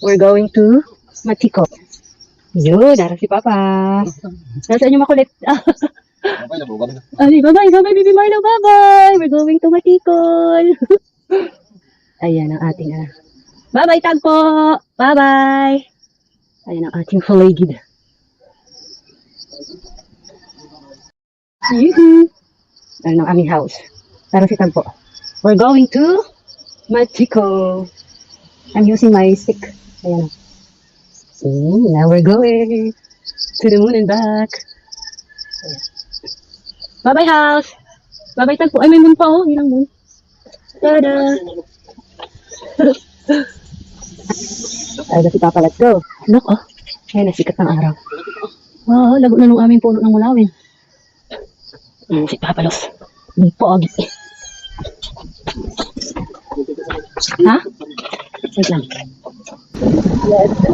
We're going to Matiko. Yun, narang si Papa. Nasaan yung makulit? Ay, bye-bye, bye-bye, Baby Marlo, bye-bye. We're going to Matikol. Ayan ang ating, bye-bye, tag po. Bye-bye. Ayan ang ating falagid. Yuhu. Ayan ang aming house. Narang si tag po. We're going to Matiko. I'm using my stick. Ayan. Now we're going to the moon and back. Bye-bye house. Bye-bye tagpo. Ay, may moon pa oh. Ilang moon. Tada. Ay, si Papa, let's go. Look, oh. Ay, nasikat ng araw. Wow, lago na nung aming puno ng mulawin. Si Papa Los. May pogi. Ha? Wait lang. Let's go.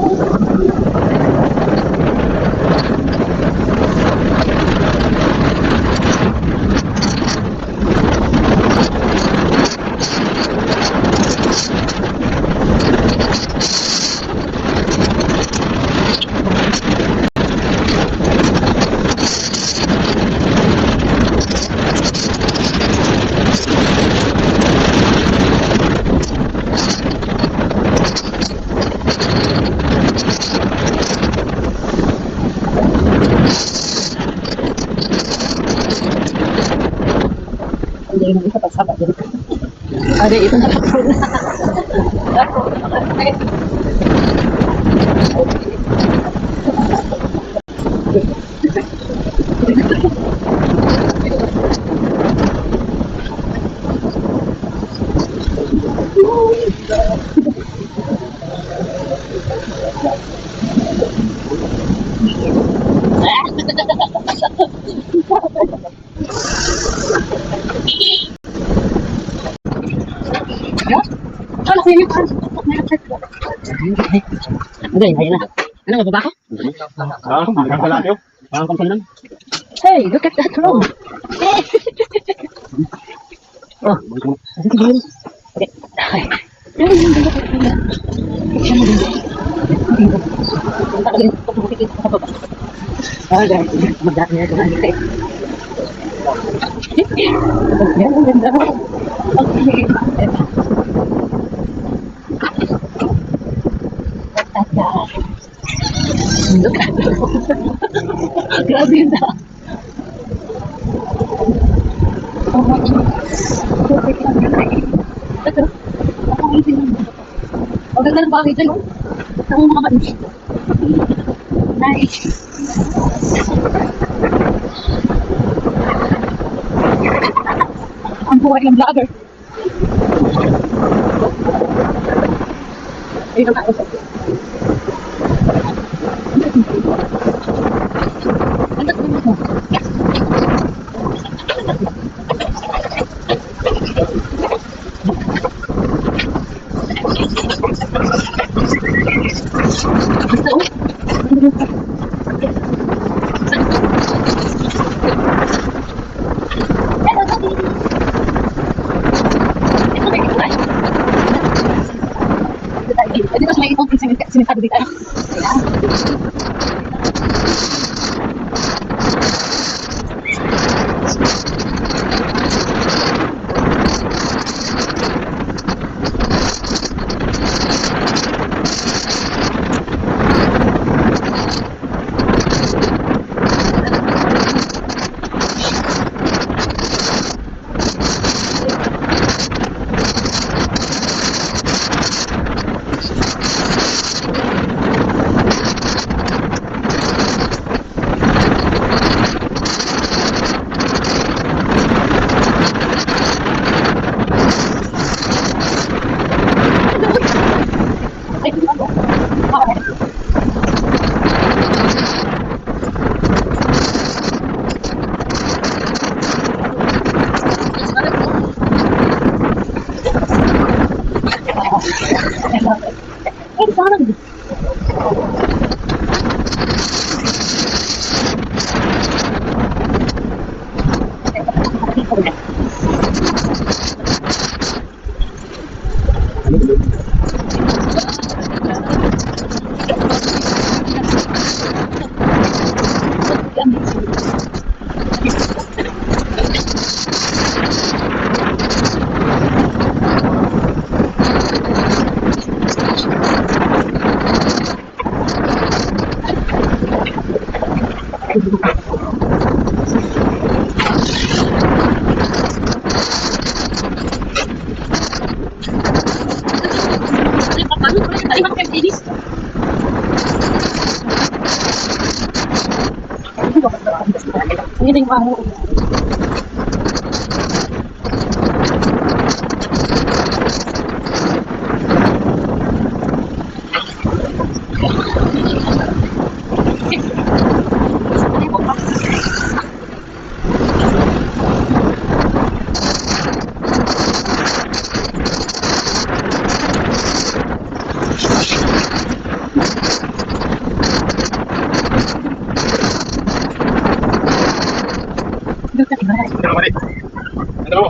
Hindi na isa pagsaba din. Ada ito na pagsaba na. Okay, ayan na. Ano, mababa ko? Parang kalate yun. Parang kamsalan. Hey, look at that road. Oh, okay. Look at that. Grabe yun na. Oh my God. Perfect lang yun. Ito, napangitin lang. Ang ganda ng bagay dyan, oh. Ang mga manis. Nice. Ang buhay ng vlogger. Ayun ang ako. Dito sa may itong sinisado dito. Ay, mga babies. Hindi din ako. Ano mali? Ano?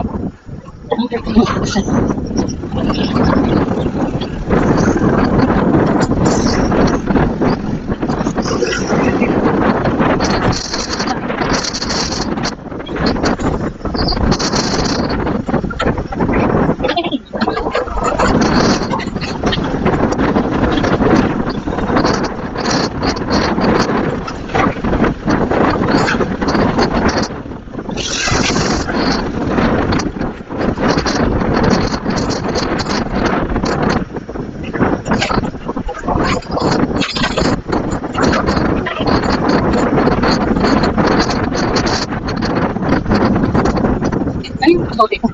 Ay, bote ko.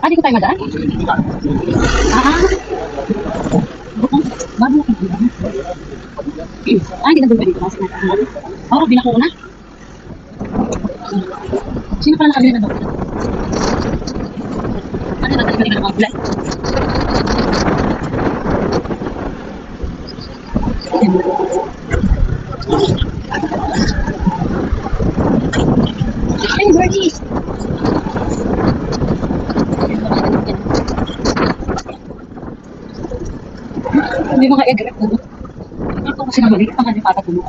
Ah, di ko tayo madaan? Ah, bago na kayo. Ah, hindi na doon pwede. Oh, bilang ko na. Sino pala nakabili na doon? Ano na tayo ng mga gulay? Ay, birdies! May mga egg rep doon. Ito kasi na maliit ang kanyang patatulo.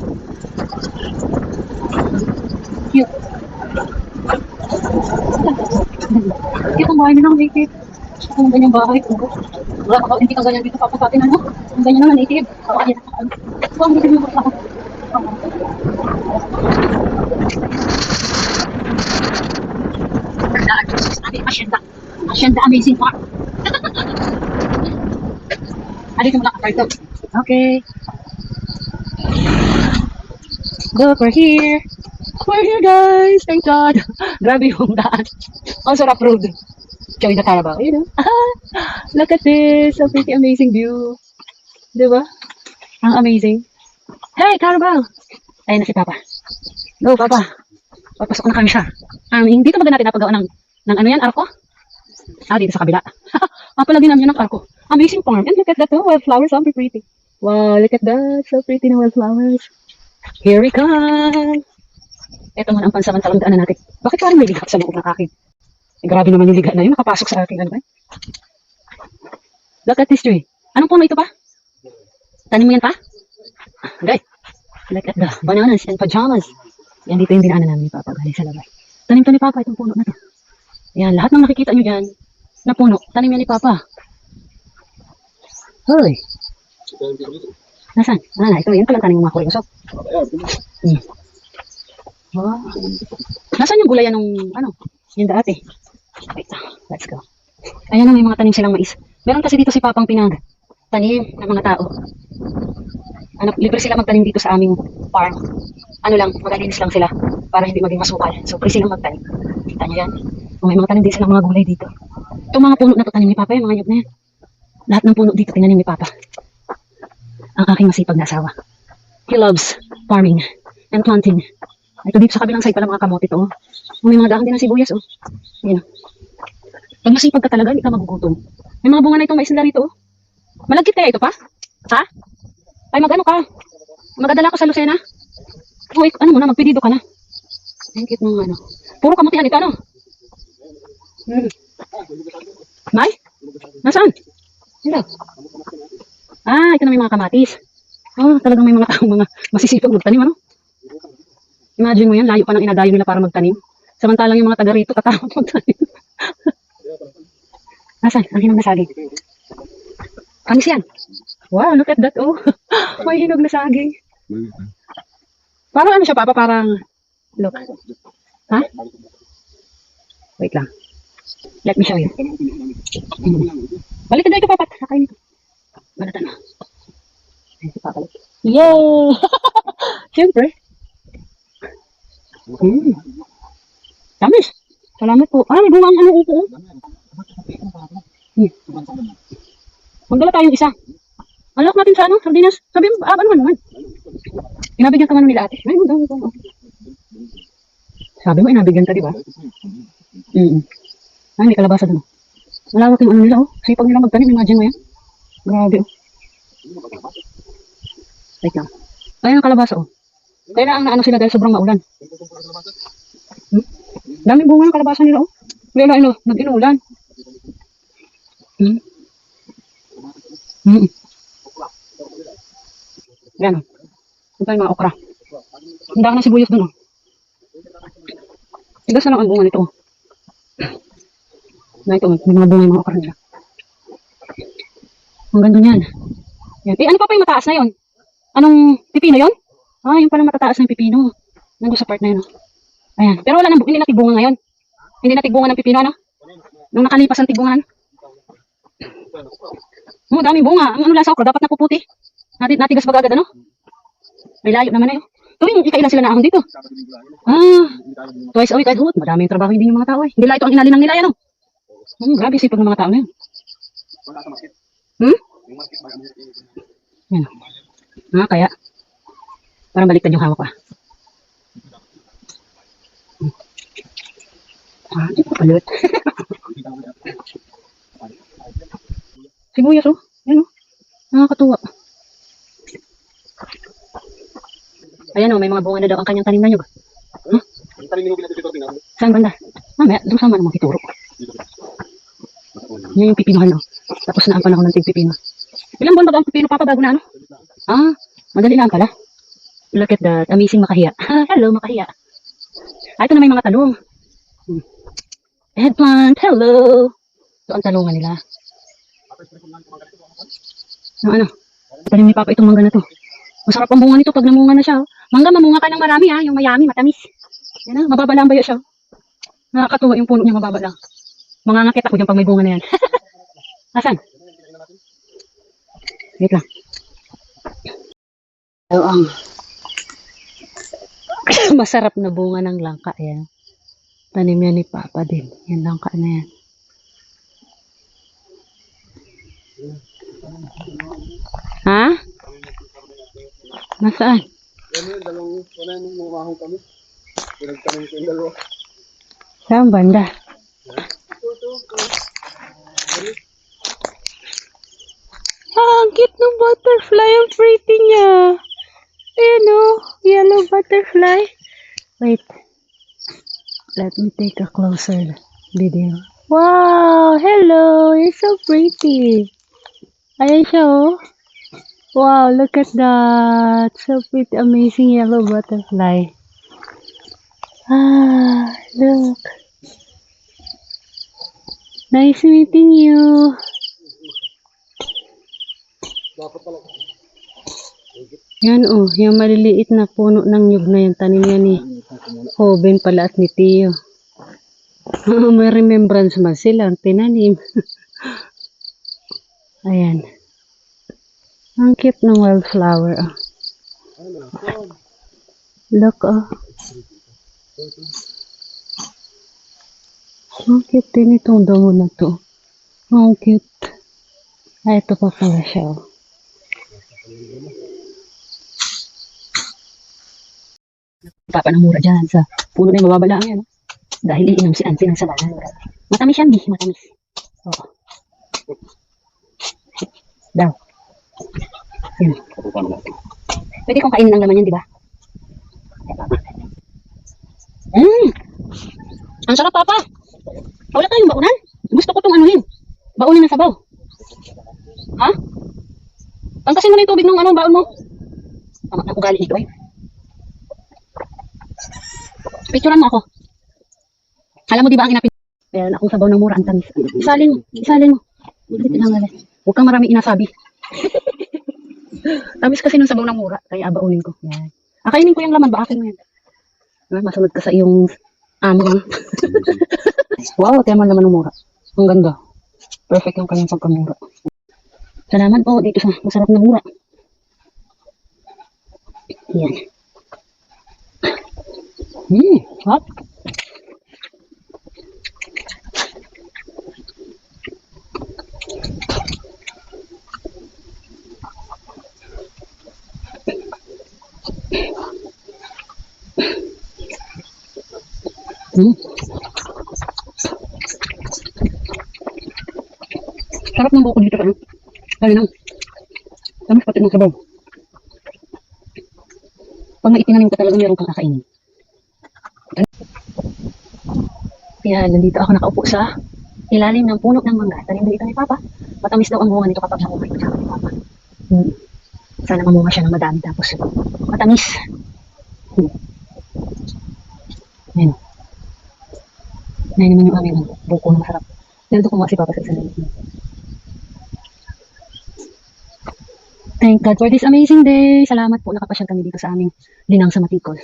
Cute. Cute ang bahay nila ng native. Gusto ko ng ganyang bahay ko. Wala ka hindi kang ganyan dito papapatin ano. Ang ganyan naman native. Kaya ito ang native yung ako. Asyenda. Asyenda amazing park. Dito mo lang ka okay. Look, we're here. We're here, guys. Thank God. Grabe yung daan. Ang sarap road. Join the Carabao. You know? Look at this. So pretty amazing view. Diba? Ang amazing. Hey, Carabao. Ayun na si Papa. Go, Papa. Papasok na kami siya. Dito ba natin napagawa ng ano yan, arko? Ah, dito sa kabila. Palagi namin yun ng arko. Amazing farm. And look at that, oh, wildflowers. So pretty. Wow, look at that. So pretty na wildflowers. Here we come. Ito muna ang pansamantalang daanan natin. Bakit parang may liga sa loob ng akin? Eh, grabe naman yung liga na yun. Nakapasok sa akin. Ano ba? Look at this tree. Anong puno ito pa? Tanim mo yan pa? Okay. Look at the bananas and pajamas. Yan dito yung dinaanan namin ni Papa. Galing sa labay. Tanim to ni Papa itong puno na to. Yan, lahat ng nakikita nyo dyan na puno. Tanim yan ni Papa. Hoy. Nasaan? Ah, ito. Yan palang tanim ng mga kuryosok. Wow. Nasaan yung gulayan nung, yung dati? Wait, let's go. Ayan na, may mga tanim silang mais. Meron kasi dito si Papang pinag-tanim ng mga tao. Libre sila magtanim dito sa aming farm. Magalinis lang sila para hindi maging masukal. So, free silang magtanim. Kita nyo yan? May mga tanim din silang mga gulay dito. Itong mga puno na to, tanim ni Papa, yung mga nyug na yan. Lahat ng puno dito, tinanim ni Papa. Ang aking masipag na asawa. He loves farming and planting. Ito dito sa kabilang side pala mga kamote to. May mga dahon din ng sibuyas, oh. Yan. Pag masipag ka talaga, hindi ka magugutom. May mga bunga na itong mais nila rito, oh. Malagkit kaya ito pa? Ha? Ay, mag-ano ka? Mag-adala ka sa Lucena? Uy, magpedido ka na. Thank you ng Puro kamutihan ito, May? Nasaan? Sila? Ah, ito na may mga kamatis. Talagang may mga taong mga masisipag magtanim, Imagine mo yan, layo pa ng inadayo nila para magtanim. Samantalang yung mga taga rito, katakot magtanim. Nasaan? Ang hinog na saging. Kamis yan. Wow, look at that, oh. May hinog na saging. Parang siya, Papa? Parang, look. Ha? Wait lang. Let me show you. Balik na ito, Papa. Sakayin ito. Balatan na. Yay! Siyempre. Tamis. Salamat po. May bunga ang ano upo. Magdala tayong isa. Alak natin sa ano, sardinas. Sabi mo, ano naman. Inabigyan ka man nila ate. Ay, magdala. Sabi mo, inabigyan ka, di ba? Ay, may kalabasa doon. Malawak yung ano nila, oh. Sipag nila magtanim, imagine mo yan. Grabe, oh. Wait lang. Ayun ang kalabasa, oh. Kaya na ang naano sila dahil sobrang maulan. Daming bunga ng kalabasa nila, oh. Wala, nag-inulan. Yan, oh. Ito yung mga okra. Handa ka ng sibuyas doon, oh. Tigas na lang ang bunga nito, oh. Na ito, may mga bunga yung mga okra nila. Ang ganda niyan. Yan. Ano pa yung mataas na yon? Anong pipino yon? Yung pala matataas na yung pipino. Nandun sa part na yun. Ayan. Pero wala nang, hindi na tigbunga ngayon. Hindi na tigbunga ng pipino, ano? Nung nakalipas ang tigbungan. Daming bunga. Ang ano lang sa okra, dapat napuputi. Natigas ba agad, ano? May layo naman na yun. Tuwing ikailan sila naahon dito. Twice a week. Madaming trabaho hindi yung mga tao eh. Hindi lang ito ang inalinang nila, ano? Grabe sipag ng mga tao na yun. Yan. Kaya parang baliktad yung hawak pa. Di pa palit. Sibuyas, oh. Yan, oh. Nakakatuwa. Ayan, oh. May mga bunga na daw ang kanyang tanim na nyug. Saan banda? Mamaya, doon sama namang ituro. Yan yung pipinuhan, oh. Tapos na ang panahon ng tigpipino. Ilang buwan ba ang pipino, Papa, bago na ano? Madali lang pala. Look at that. Amazing makahiya. Hello, makahiya. Ito na may mga talong. Eggplant. Hello. Ito ang talungan nila. Ano? Tanim ni Papa itong mangga na to. Masarap ang bunga nito pag namunga na siya. Oh. Mangga, mamunga ka ng marami ha. Yung mayami, matamis. Yan mababa lang ba yun siya? Nakakatuwa yung puno niya, mababa lang. Mangangakit ako dyan pag may bunga na yan. Asan? Wait lang. Ang masarap na bunga ng langka. Ayan. Tanim yan ni Papa din. Yan langka na yan. Ha? Nasaan? Saan banda? Ang cute ng butterfly. Ang pretty niya. Ayan o. Yellow butterfly. Wait. Let me take a closer video. Wow! Hello! You're so pretty. Ayan siya oh. Wow! Look at that. So pretty. Amazing yellow butterfly. Look. Nice meeting you. Yan oh, yung maliliit na puno ng nyug na yung tanim yan ni Hoben pala at ni Tio. May remembrance man sila ang tinanim. Ayan. Ang cute ng wildflower oh. Look oh. Ang cute din itong damo na to. Ang cute. Ito pa pala siya oh. Papa ng mura dyan sa puno na yung mababa lang yan. Dahil iinom si Auntie ng sabanan. Matamis yan, matamis. Oo. Daw. Yun. Pwede kong kainin ng laman yan, di ba? Ang sarap, Papa. Wala tayong baunan. Gusto ko itong anuhin. Baunin ng sabaw. Ha? Pangkasin mo na yung tubig ng baon mo. Tama na ugali ito eh. Picturean mo ako. Alam mo di ba ang inapin? Meron akong sabaw ng mura, ang tamis. Isalin mo. Huwag kang marami inasabi. Tamis kasi ng sabaw ng mura, kaya abaunin ko. Yan. Akainin ko yung laman, baakin mo yan. Masunod ka sa iyong amo. Wow, tema naman ng mura. Ang ganda. Perfect yung kanyang pagkamura. Salamat po dito sa masarap na mura. Yan. Hot. Sarap ng buko dito, ano? Lalo nang tamis pati ng sabaw. Pag maitinanim ka talaga, meron kang kakainin. Yan, nandito ako nakaupo sa ilalim ng puno ng mangga. Tanim dito ni Papa. Matamis daw ang bunga nito kapag nakuha ito sa ni Papa. Sana mamunga siya ng madami tapos matamis. Ayan. Ayan naman yung aming buko na masarap. Nandito kumuha si Papa sa isa. Thank God for this amazing day. Salamat po, nakapasyal kami dito sa aming linang sa Matikol.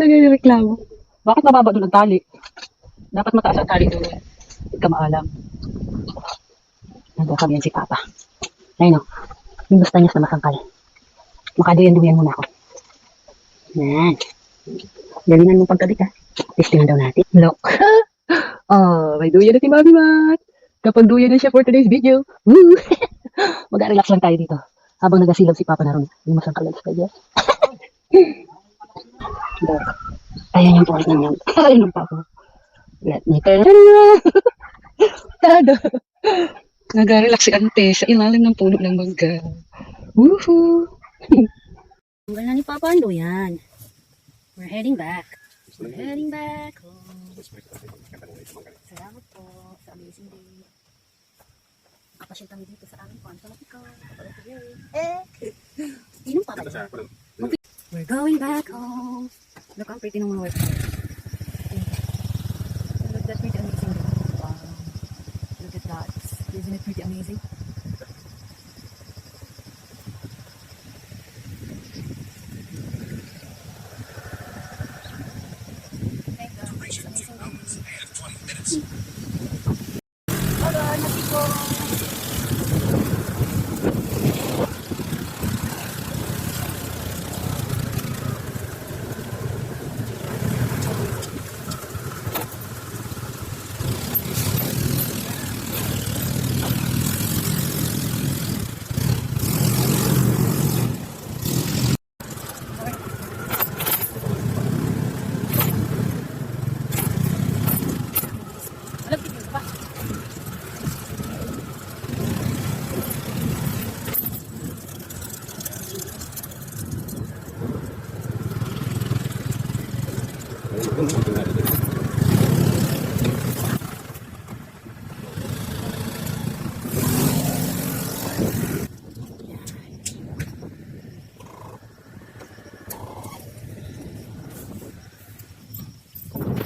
Nagreklamo. Bakit mababa doon ang tali? Dapat mataas ang tali doon. Hindi ka maalam. Nagkakabihan si Papa. Ayun o. Yung basta niya sa masangkal. Makaduyan-duyan muna ako. Yan. Galingan mong pagkabit ha. Testingan daw natin. Look. May duyan na si Mami Mat. Kapag duyan na siya for today's video. Woo! Mag-relax lang tayo dito. Habang nagasilaw si Papa na ron. Yung masangkal lang sa kanya. Ayan yung poses ng ayun ang Papa. Let me turn. Tada! Nag-relax si Ante sa ilalim ng puno ng mangga. Woohoo! Tanggal na ni Papa ang duyan. We're heading back. We're heading back home. Salamat po sa amazing day. Kapasyal kami dito sa aming farm. Salamat ko. Inom pa ba yun? We're going back home. Look how pretty ng mga white flowers. Look, that's pretty amazing. Wow. Look at that. Isn't it pretty amazing?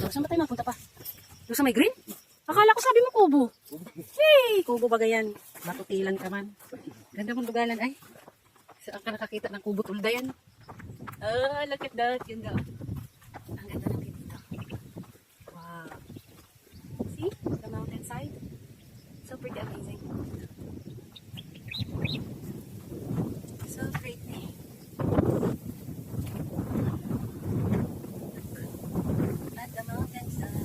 Saan ba tayo mapunta pa? Doon sa may green? Akala ko sabi mo kubo. Hey, kubo ba ganyan? Matutilan ka man. Ganda mong lugalan ay. Saan ka nakakita ng kubo tulda yan? Look at that. Yun nga. Ang ganda ng view dito. Wow. See? The mountain side. So pretty amazing. So pretty. At the mountain side.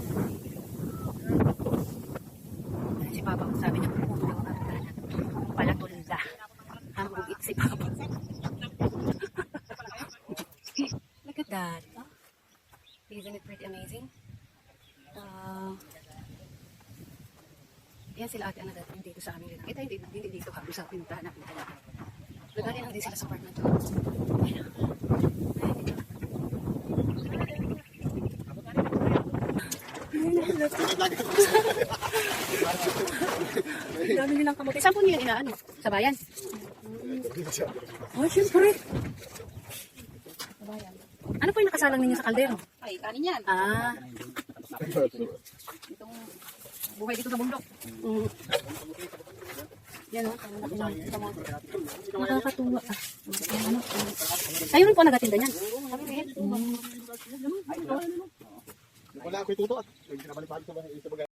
Si Papa, sabi niya, puto daw ang dagat. Pala tulda. Hamugit si Papa. Look at that. Oh. Isn't it pretty amazing? Yan sila ate ang nadating dito sa amin. Kita hindi dito ha. Sa pinuntahan natin talaga. Nagaling lang din sila sa part na ito. Ayan. Dami nilang kamote. Saan po niyo yan inaano? Sa bayan? Oh, siyempre. Sa bayan. Ano po yung nakasalang ninyo sa kaldero? Ay, kanin yan. Itong buhay dito sa bundok. Yan o. Nakakatuwa. Kayo rin po nagatinda niyan? Wala ako ituto at nabalik-balik sa bagay.